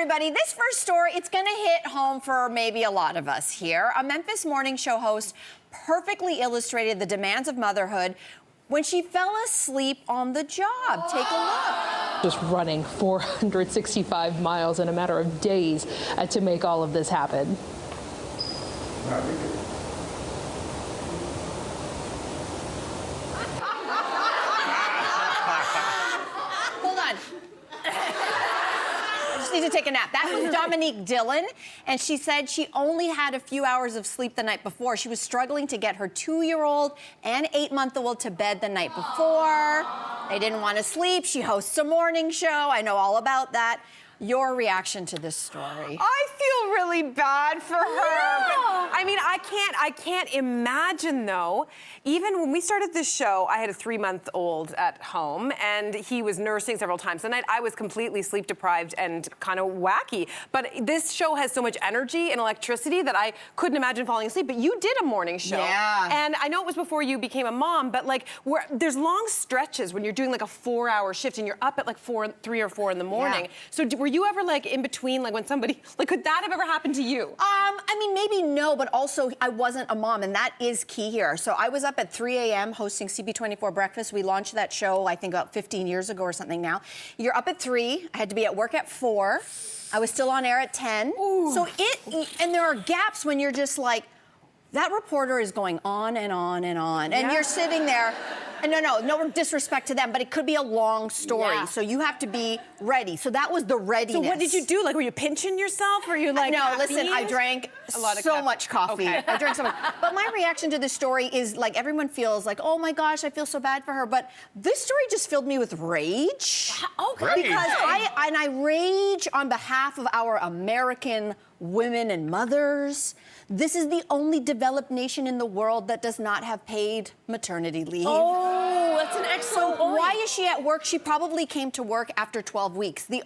everybody. This first story, it's going to hit home for maybe a lot of us here. A Memphis morning show host perfectly illustrated the demands of motherhood when she fell asleep on the job. Take a look. Just running 465 miles in a matter of days to make all of this happen. Hold on. I just need to take a nap. That was Dominique Dillon, and she said she only had a few hours of sleep the night before. She was struggling to get her 2-year-old and 8-month-old to bed the night before. They didn't want to sleep. She hosts a morning show. I know all about that. Your reaction to this story? I feel really bad for her. Yeah. But, I mean, I can't imagine though. Even when we started this show, I had a 3-month-old at home, and he was nursing several times a night. I was completely sleep deprived and kind of wacky. But this show has so much energy and electricity that I couldn't imagine falling asleep. But you did a morning show, and I know it was before you became a mom. But like, there's long stretches when you're doing like a 4-hour shift, and you're up at like 3 or 4 in the morning. Yeah. So were you ever like in between, like when somebody, like could that have ever happened to you? I mean, maybe no, but also I wasn't a mom, and that is key here. So I was up at 3 a.m. hosting CB24 Breakfast. We launched that show, I think, about 15 years ago or something now. You're up at 3. I had to be at work at 4. I was still on air at 10. Ooh. So and there are gaps when you're just like, that reporter is going on and on and on, and you're sitting there. And no disrespect to them, but it could be a long story. Yeah. So you have to be ready. So that was the readiness. So what did you do? Like, were you pinching yourself? Or you like, no, listen, I drank so much coffee. Okay. I drank so much. But my reaction to this story is like, everyone feels like, oh my gosh, I feel so bad for her. But this story just filled me with rage. Okay. Because I rage on behalf of our American women and mothers. This is the only developed nation in the world that does not have paid maternity leave. Oh, that's an excellent point. Why is she at work? She probably came to work after 12 weeks. The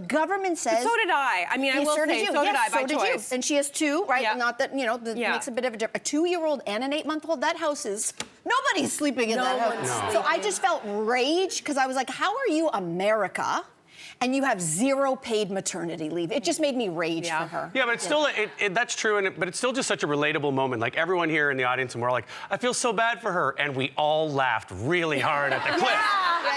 government says... But so did I. I mean, I will say, so did I by choice. And she has 2, right? Yeah. Not that, that makes a bit of a difference. A 2-year-old and an 8-month-old, that house is... Nobody's sleeping in that house. So I just felt rage because I was like, how are you America? And you have 0 paid maternity leave. It just made me rage for her. Yeah, but it's still, that's true, but it's still just such a relatable moment. Like, everyone here in the audience, and we're all like, I feel so bad for her. And we all laughed really hard at the clip.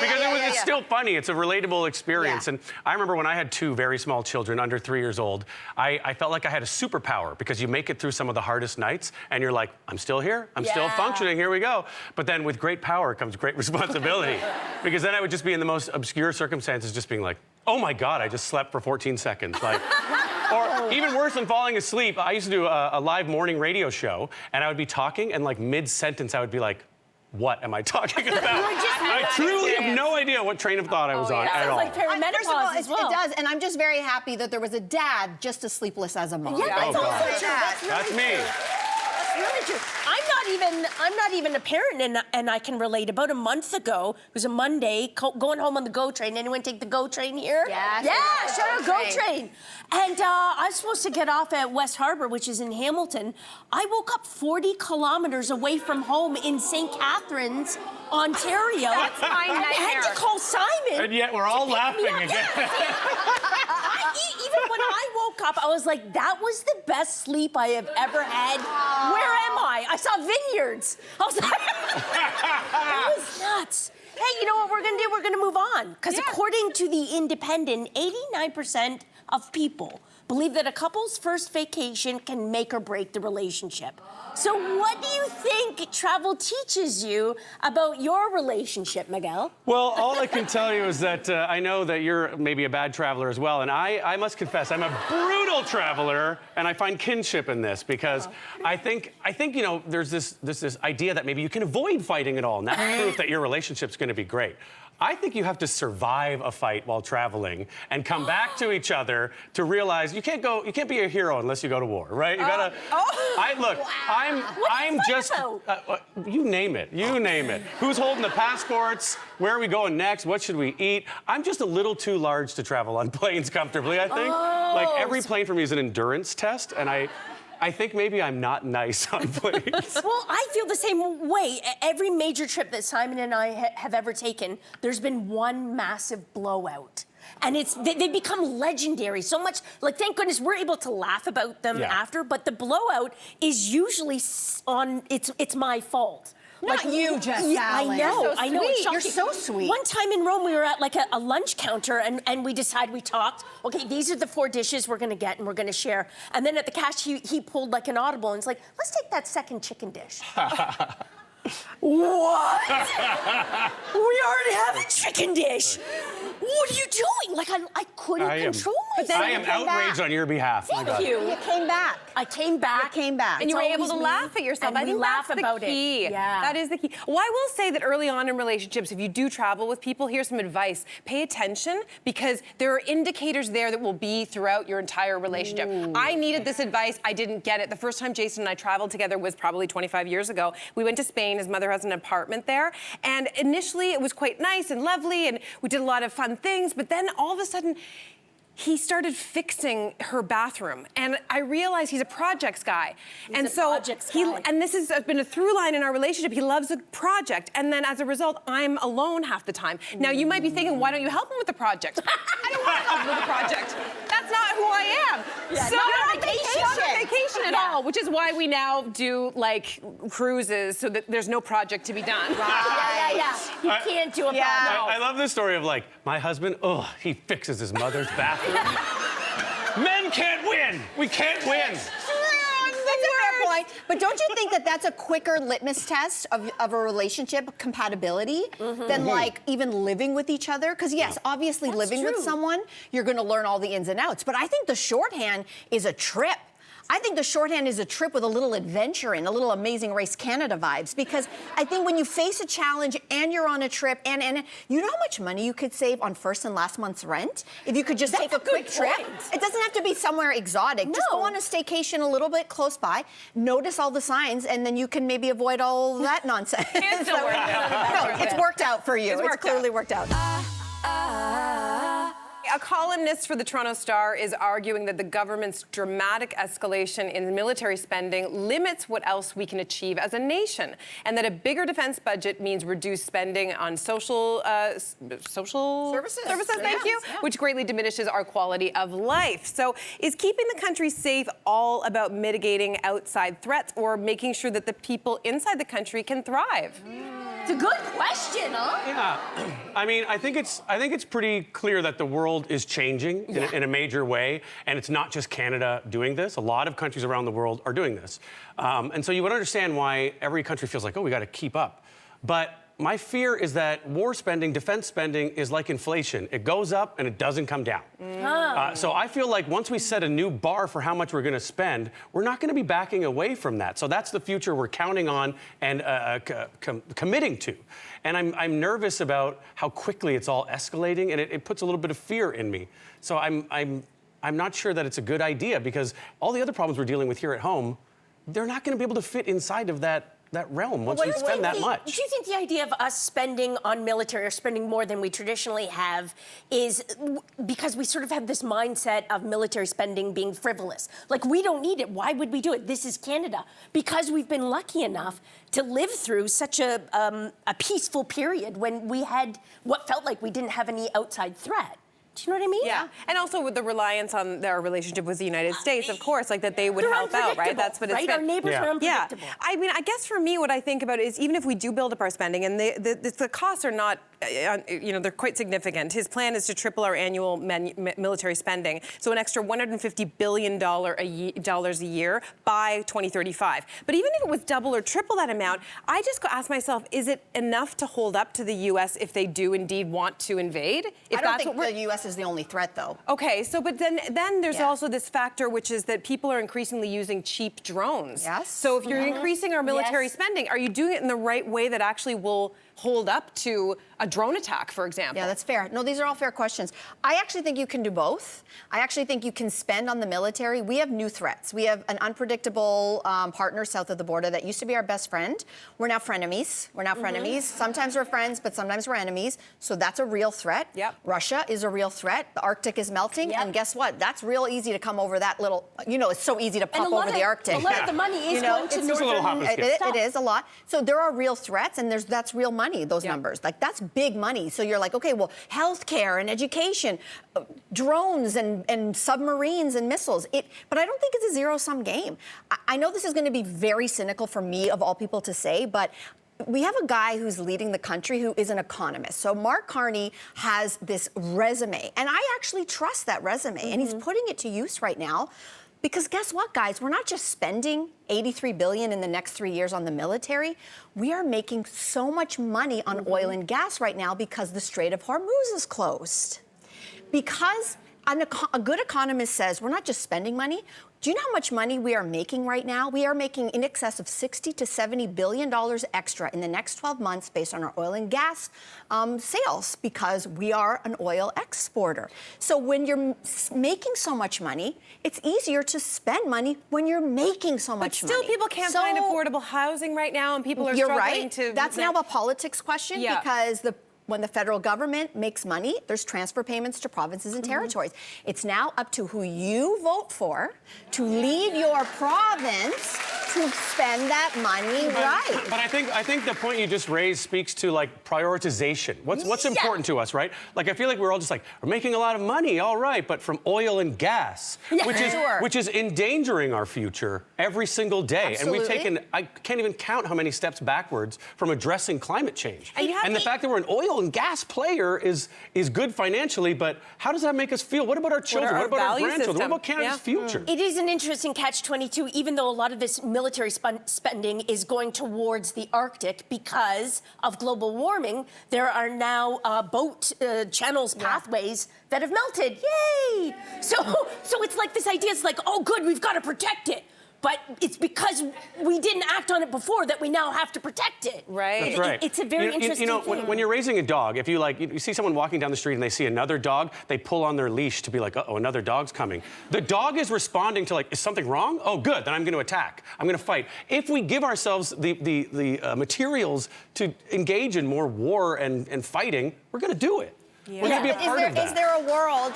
Because it's still funny. It's a relatable experience. And I remember when I had 2 very small children, under 3 years old, I felt like I had a superpower, because you make it through some of the hardest nights, and you're like, I'm still here. I'm still functioning. Here we go. But then with great power comes great responsibility. Because then I would just be in the most obscure circumstances, just being like, oh my God, I just slept for 14 seconds. Like, or even worse than falling asleep, I used to do a live morning radio show, and I would be talking, and like mid-sentence, I would be like, what am I talking about? I truly have no idea what train of thought I was on at all. Like perimenopause as well. It does, and I'm just very happy that there was a dad just as sleepless as a mom. Yeah, that's also true. That's me. That's really true. I'm not even a parent, and I can relate. About a month ago, it was a Monday, going home on the GO train. Anyone take the GO train here? Yeah, shout out GO train. And I was supposed to get off at West Harbor, which is in Hamilton. I woke up 40 kilometers away from home in St. Catharines, Ontario. That's my nightmare. I had to call Simon. And yet we're all laughing again. Even when I woke up, I was like, that was the best sleep I have ever had. Where am I? I saw vineyards. I was like, it was nuts. Hey, you know what we're going to do? We're going to move on. Because according to The Independent, 89% of people believe that a couple's first vacation can make or break the relationship. So what do you think travel teaches you about your relationship, Miguel? Well, all I can tell you is that I know that you're maybe a bad traveler as well, and I must confess, I'm a brutal traveler, and I find kinship in this, because I think there's this idea that maybe you can avoid fighting at all, and that's proof that your relationship's going to be great. I think you have to survive a fight while traveling and come back to each other to realize you can't be a hero unless you go to war, right? You gotta. I'm just. You name it. You name it. Who's holding the passports? Where are we going next? What should we eat? I'm just a little too large to travel on planes comfortably, I think. Like, every plane for me is an endurance test, and I I think maybe I'm not nice on planes. Well, I feel the same way. Every major trip that Simon and I have ever taken, there's been one massive blowout. And they've become legendary so much. Like, thank goodness we're able to laugh about them after, but the blowout is usually it's my fault. Not you, Jess Allen. I know, You're so I know. sweet. It's You're shocking. so sweet. One time in Rome, we were at like a lunch counter, and we decided, we talked. Okay, these are the 4 dishes we're gonna get, and we're gonna share. And then at the cash, he pulled like an audible, and it's like, let's take that second chicken dish. What? We already have a chicken dish. What are you doing? Like, I couldn't control myself. I am outraged on your behalf. Thank My God. you. You came back. I came back. You came back. And you were It's able to always laugh me, at yourself. and I think we laugh that's about the key. it. Yeah. That is the key. Well, I will say that early on in relationships, if you do travel with people, here's some advice. Pay attention, because there are indicators there that will be throughout your entire relationship. Ooh. I needed this advice. I didn't get it. The first time Jason and I traveled together was probably 25 years ago. We went to Spain. His mother has an apartment there. And initially, it was quite nice and lovely, and we did a lot of fun things. But then all of a sudden, he started fixing her bathroom, and I realized he's a projects guy. And this has been a through line in our relationship. He loves a project, and then as a result, I'm alone half the time. Now, you might be thinking, why don't you help him with the project? I don't want to help him with the project. That's not who I am. Yeah, so not on vacation. vacation. At all, which is why we now do like cruises, so that there's no project to be done. Yeah. You can't do a project. I love this story of like, my husband, he fixes his mother's bathroom. Men can't win. We can't win. That's a fair point. But don't you think that that's a quicker litmus test of a relationship compatibility than like even living with each other? Because yes, obviously living with someone, you're going to learn all the ins and outs. But I think the shorthand is a trip. I think the shorthand is a trip with a little adventure in, a little Amazing Race Canada vibes. Because I think when you face a challenge and you're on a trip, and you know how much money you could save on first and last month's rent if you could just take a quick trip? It doesn't have to be somewhere exotic. Just go on a staycation a little bit close by, notice all the signs, and then you can maybe avoid all that nonsense. It's still working out. No, it's worked out for you. It's clearly worked out. A columnist for the Toronto Star is arguing that the government's dramatic escalation in military spending limits what else we can achieve as a nation, and that a bigger defense budget means reduced spending on social services. Thank you, which greatly diminishes our quality of life. So, is keeping the country safe all about mitigating outside threats, or making sure that the people inside the country can thrive? It's a good question, huh? Yeah, I mean, I think it's pretty clear that the world is changing in a major way, and it's not just Canada doing this. A lot of countries around the world are doing this, and so you would understand why every country feels like, we got to keep up. But my fear is that war spending, defense spending, is like inflation. It goes up and it doesn't come down. So I feel like once we set a new bar for how much we're going to spend, we're not going to be backing away from that. So that's the future we're counting on and committing to. And I'm nervous about how quickly it's all escalating, and it puts a little bit of fear in me. So I'm not sure that it's a good idea, because all the other problems we're dealing with here at home, they're not going to be able to fit inside of that realm once we spend that much. Do you think the idea of us spending on military, or spending more than we traditionally have, is because we sort of have this mindset of military spending being frivolous? Like, we don't need it. Why would we do it? This is Canada. Because we've been lucky enough to live through such a peaceful period when we had what felt like we didn't have any outside threat. Do you know what I mean? Yeah, and also with the reliance on their relationship with the United States, of course, like that they would help out, right? That's what it's right. Our neighbors are unpredictable. Yeah, I mean, I guess for me, what I think about is even if we do build up our spending, and the costs are not, they're quite significant. His plan is to triple our annual military spending, so an extra $150 billion a year by 2035. But even if it was double or triple that amount, I just ask myself, is it enough to hold up to the U.S. if they do indeed want to invade? If I don't think the U.S. is the only threat, though. Okay, so but then there's also this factor, which is that people are increasingly using cheap drones. Yes. So if you're increasing our military spending, are you doing it in the right way that actually will hold up to a drone attack, for example? Yeah, that's fair. No, these are all fair questions. I actually think you can do both. I actually think you can spend on the military. We have new threats. We have an unpredictable partner south of the border that used to be our best friend. We're now frenemies. We're now frenemies. Sometimes we're friends, but sometimes we're enemies. So that's a real threat. Yep. Russia is a real threat. The Arctic is melting. Yep. And guess what? That's real easy to come over that little, it's so easy to pop over the Arctic. A lot of the money is going to It's just a little hop and skip. It is a lot. So there are real threats, and that's real money, those numbers. Like, that's big money. So you're like, okay, well, healthcare and education, drones and submarines and missiles. But I don't think it's a zero-sum game. I know this is going to be very cynical for me, of all people, to say, but we have a guy who's leading the country who is an economist. So Mark Carney has this resume, and I actually trust that resume, and he's putting it to use right now. Because guess what, guys? We're not just spending $83 billion in the next 3 years on the military. We are making so much money on oil and gas right now because the Strait of Hormuz is closed. Because a good economist says we're not just spending money. Do you know how much money we are making right now? We are making in excess of $60 to $70 billion extra in the next 12 months based on our oil and gas sales, because we are an oil exporter. So when you're making so much money, it's easier to spend money when you're making so much money. But still, people can't find affordable housing right now, and people are struggling to... That's now a politics question, because when the federal government makes money, there's transfer payments to provinces and territories. It's now up to who you vote for to lead your province to spend that money right. But I think the point you just raised speaks to, like, prioritization. What's important to us, right? Like, I feel like we're all just like, we're making a lot of money, all right, but from oil and gas, which is endangering our future every single day. Absolutely. And we've taken, I can't even count how many steps backwards from addressing climate change. And the fact that we're an oil and gas player is good financially, but how does that make us feel? What about our children? What about our grandchildren? What about Canada's future? It is an interesting catch-22, even though a lot of this military spending is going towards the Arctic because of global warming. There are now boat channels, pathways that have melted. Yay! So it's like this idea is like, oh, good, we've got to protect it. But it's because we didn't act on it before that we now have to protect it. Right. That's right. It's a very interesting thing. When you're raising a dog, if you see someone walking down the street and they see another dog, they pull on their leash to be like, uh-oh, another dog's coming. The dog is responding to, like, is something wrong? Oh, good, then I'm going to attack. I'm going to fight. If we give ourselves the materials to engage in more war and fighting, we're going to do it. We're going to be a part of that. Is there a world,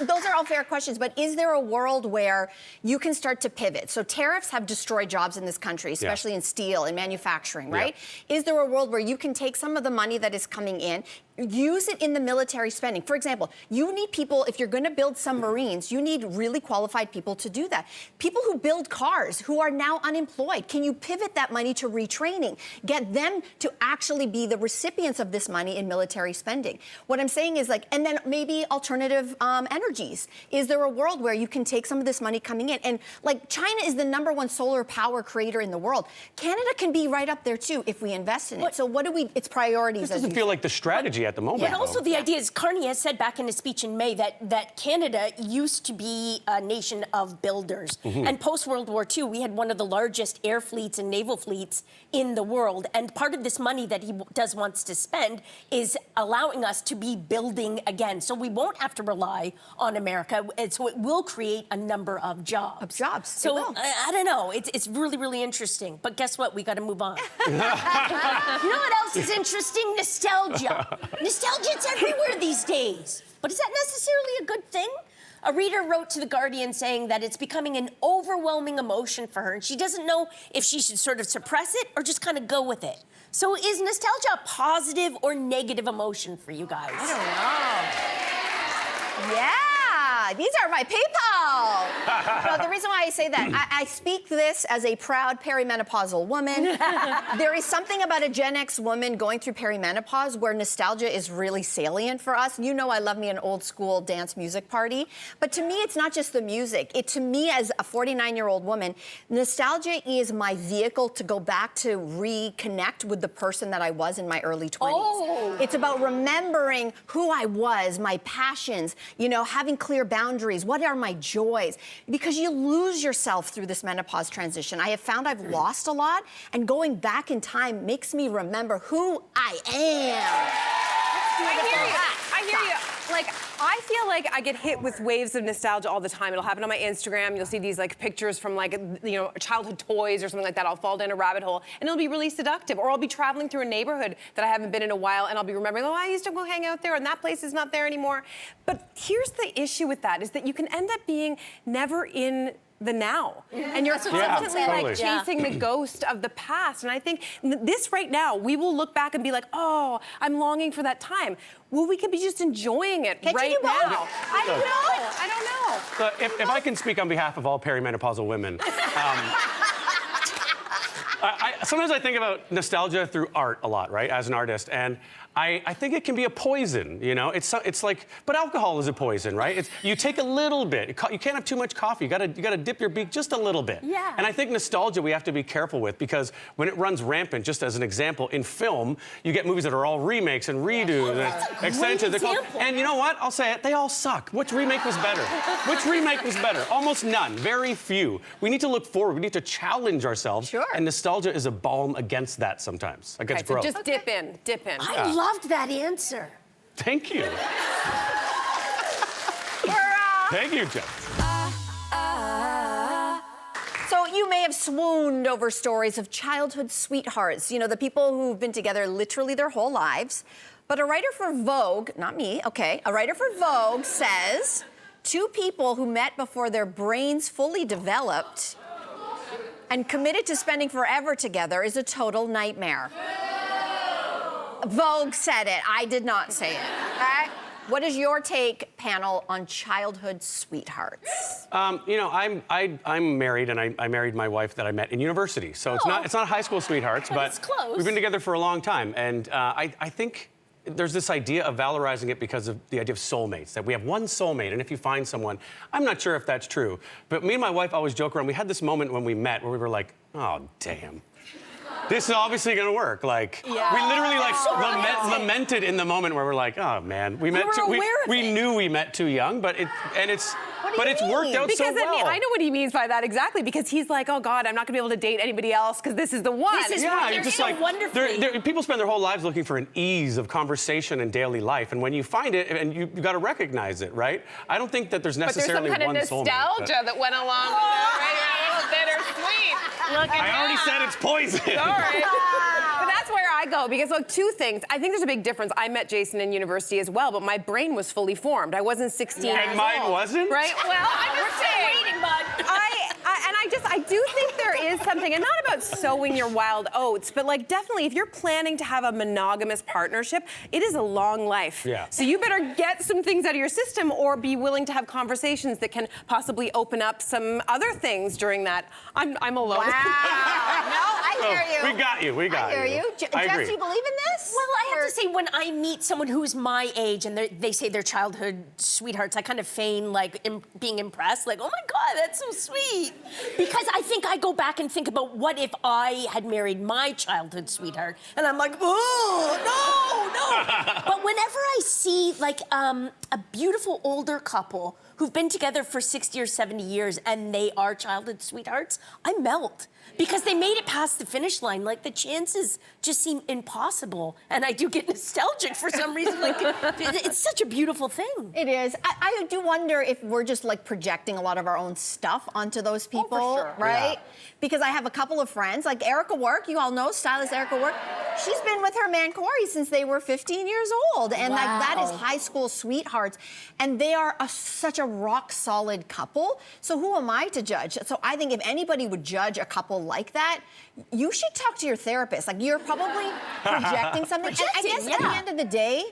those are all fair questions, but is there a world where you can start to pivot? So tariffs have destroyed jobs in this country, especially in steel and manufacturing, right? Is there a world where you can take some of the money that is coming in, use it in the military spending? For example, you need people, if you're going to build submarines, you need really qualified people to do that. People who build cars, who are now unemployed, can you pivot that money to retraining? Get them to actually be the recipients of this money in military spending. What I'm saying is, like, and then maybe alternative energies. Is there a world where you can take some of this money coming in? And, like, China is the #1 solar power creator in the world. Canada can be right up there, too, if we invest in it. So what do we, it's priorities. This doesn't feel like the strategy at the moment. But also the idea is, Carney has said back in his speech in May that Canada used to be a nation of builders. And post-World War II, we had one of the largest air fleets and naval fleets in the world. And part of this money that he wants to spend is allowing us to be building again. So we won't have to rely on America. And so it will create a number of jobs. So I don't know. It's really, really interesting. But guess what? We got to move on. You know what else is interesting? Nostalgia. Nostalgia's everywhere these days. But is that necessarily a good thing? A reader wrote to The Guardian saying that it's becoming an overwhelming emotion for her, and she doesn't know if she should sort of suppress it or just kind of go with it. So is nostalgia a positive or negative emotion for you guys? I don't know. Yeah, these are my people. No, the reason why I say that, I speak this as a proud perimenopausal woman. There is something about a Gen X woman going through perimenopause where nostalgia is really salient for us. You know I love me an old school dance music party. But to me, it's not just the music. To me, as a 49-year-old woman, nostalgia is my vehicle to go back to reconnect with the person that I was in my early 20s. Oh. It's about remembering who I was, my passions, having clear boundaries. What are my joys? Because you lose yourself through this menopause transition. I have found I've lost a lot, and going back in time makes me remember who I am. I hear you. Like, I feel like I get hit with waves of nostalgia all the time. It'll happen on my Instagram. You'll see these like pictures from like, you know, childhood toys or something like that. I'll fall down a rabbit hole and it'll be really seductive. Or I'll be traveling through a neighborhood that I haven't been in a while and I'll be remembering, oh, I used to go hang out there and that place is not there anymore. But here's the issue with that is that you can end up being never in the now. And you're constantly like chasing the ghost of the past. And I think this right now, we will look back and be like, oh, I'm longing for that time. Well, we could be just enjoying it right now. I don't know. So if I can speak on behalf of all perimenopausal women, sometimes I think about nostalgia through art a lot, right, as an artist, and I think it can be a poison, you know? It's like, but alcohol is a poison, right? You take a little bit. You can't have too much coffee. You gotta dip your beak just a little bit. Yeah. And I think nostalgia we have to be careful with because when it runs rampant, just as an example, in film, you get movies that are all remakes and redos and extensions. And you know what? I'll say it, they all suck. Which remake was better? Which remake was better? Almost none, very few. We need to look forward. We need to challenge ourselves. Sure. And nostalgia is a balm against that sometimes, against growth. So just dip in. I loved that answer. Thank you. Thank you, Jess. So you may have swooned over stories of childhood sweethearts, you know, the people who've been together literally their whole lives. But a writer for Vogue, not me, okay, a writer for Vogue says two people who met before their brains fully developed and committed to spending forever together is a total nightmare. Vogue said it. I did not say it. Okay? What is your take, panel, on childhood sweethearts? You know, I'm married, and I married my wife that I met in university. So it's not high school sweethearts, but it's close. We've been together for a long time, and I think there's this idea of valorizing it because of the idea of soulmates, that we have one soulmate, and if you find someone, I'm not sure if that's true, but me and my wife always joke around. We had this moment when we met where we were like, oh, damn. This is obviously gonna work. Like, we literally like lamented in the moment where we're like, oh man, we knew we met too young, but it's worked out so well. I know what he means by that exactly, because he's like, oh God, I'm not gonna be able to date anybody else because this is the one. This is you're just like, people spend their whole lives looking for an ease of conversation and daily life, and when you find it, and you got to recognize it, right? I don't think that there's necessarily one soulmate. But there's some kind of nostalgia that went along with it, right? A little bittersweet. I already said it's poison. All right. But that's where I go, because look, two things. I think there's a big difference. I met Jason in university as well, but my brain was fully formed. I wasn't 16 years old. And mine wasn't? Right? Well, I'm just saying. Waiting, bud. I do think there is something, and not about sowing your wild oats, but like definitely if you're planning to have a monogamous partnership, it is a long life. Yeah. So you better get some things out of your system or be willing to have conversations that can possibly open up some other things during that. I'm alone. Wow. No, I hear you. We got you. I hear you. Jess, do you believe in this? Well, I have to say, when I meet someone who's my age and they say they're childhood sweethearts, I kind of feign like being impressed, like, oh my God, that's so sweet. Because I think I go back and think about what if I had married my childhood sweetheart, and I'm like, oh, no. But whenever I see like a beautiful older couple who've been together for 60 or 70 years and they are childhood sweethearts, I melt. Because they made it past the finish line. Like, the chances just seem impossible. And I do get nostalgic for some reason. Like, it's such a beautiful thing. It is. I do wonder if we're just like projecting a lot of our own stuff onto those people, for sure. right? Yeah. Because I have a couple of friends, like Erica Work, you all know stylist Erica Work. She's been with her man Corey since they were 15 years old. And like, that is high school sweethearts. And they are such a rock solid couple. So who am I to judge? So I think if anybody would judge a couple like that, you should talk to your therapist. Like, you're probably projecting something. And I guess at the end of the day,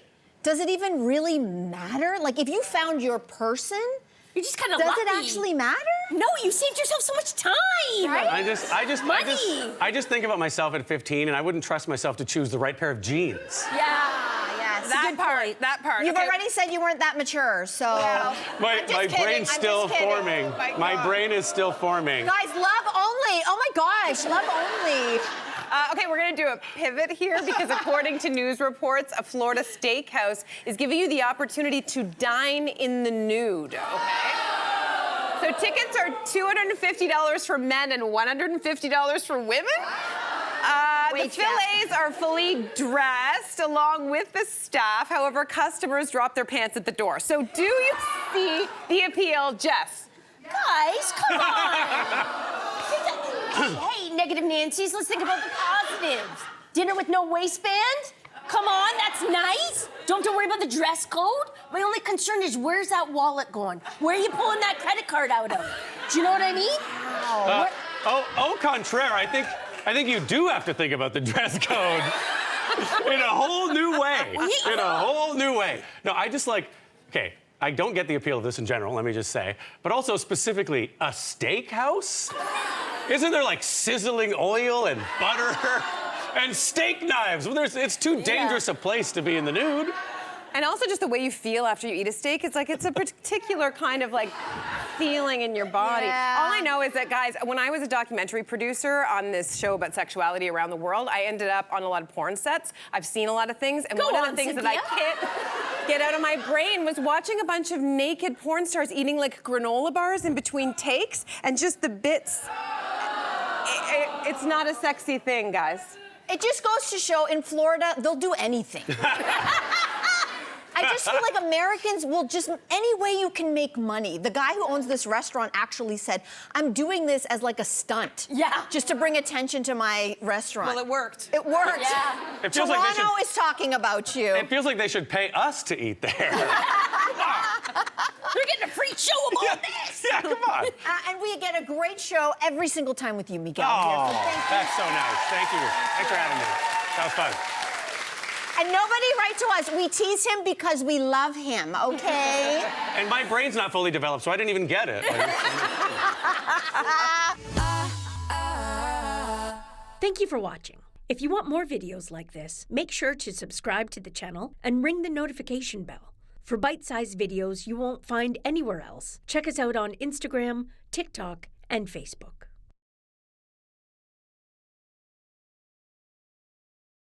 does it even really matter? Like, if you found your person, you're just kind of does lucky. it actually matter? No, you saved yourself so much time. Right? I just think about myself at 15, and I wouldn't trust myself to choose the right pair of jeans. That part. You've already said you weren't that mature, so. Well, my brain's still forming. My brain is still forming. Guys, love only. Oh my gosh, love only. Okay, we're gonna do a pivot here because according to news reports, a Florida steakhouse is giving you the opportunity to dine in the nude, okay? So tickets are $250 for men and $150 for women. Great the chef. fillets are fully dressed along with the staff. However, customers drop their pants at the door. So do you see the appeal, Jess? Guys, come on. Hey, negative Nancy's, let's think about the positives. Dinner with no waistband? Come on, that's nice. Don't have to worry about the dress code. My only concern is where's that wallet going? Where are you pulling that credit card out of? Do you know what I mean? Au contraire, I think you do have to think about the dress code in a whole new way. In a whole new way. No, I just okay, I don't get the appeal of this in general, let me just say, but also specifically a steakhouse? Isn't there sizzling oil and butter and steak knives? Well, it's too dangerous a place to be in the nude. And also just the way you feel after you eat a steak. It's it's a particular kind of feeling in your body. Yeah. All I know is that, guys, when I was a documentary producer on this show about sexuality around the world, I ended up on a lot of porn sets. I've seen a lot of things. And one of the things that I can't get out of my brain was watching a bunch of naked porn stars eating granola bars in between takes and just the bits. It's not a sexy thing, guys. It just goes to show in Florida, they'll do anything. I just feel like Americans will any way you can make money. The guy who owns this restaurant actually said, I'm doing this as a stunt. Yeah. Just to bring attention to my restaurant. Well, it worked. It worked. Yeah. It feels Toronto is talking about you. It feels like they should pay us to eat there. You're getting a free show of all this. Yeah, come on. And we get a great show every single time with you, Miguel. Oh, Here. So thank you. that's so nice. Thank you. Thanks for having me. That was fun. And nobody write to us. We tease him because we love him, okay? And my brain's not fully developed, so I didn't even get it. Thank you for watching. If you want more videos like this, make sure to subscribe to the channel and ring the notification bell. For bite-sized videos you won't find anywhere else, check us out on Instagram, TikTok, and Facebook.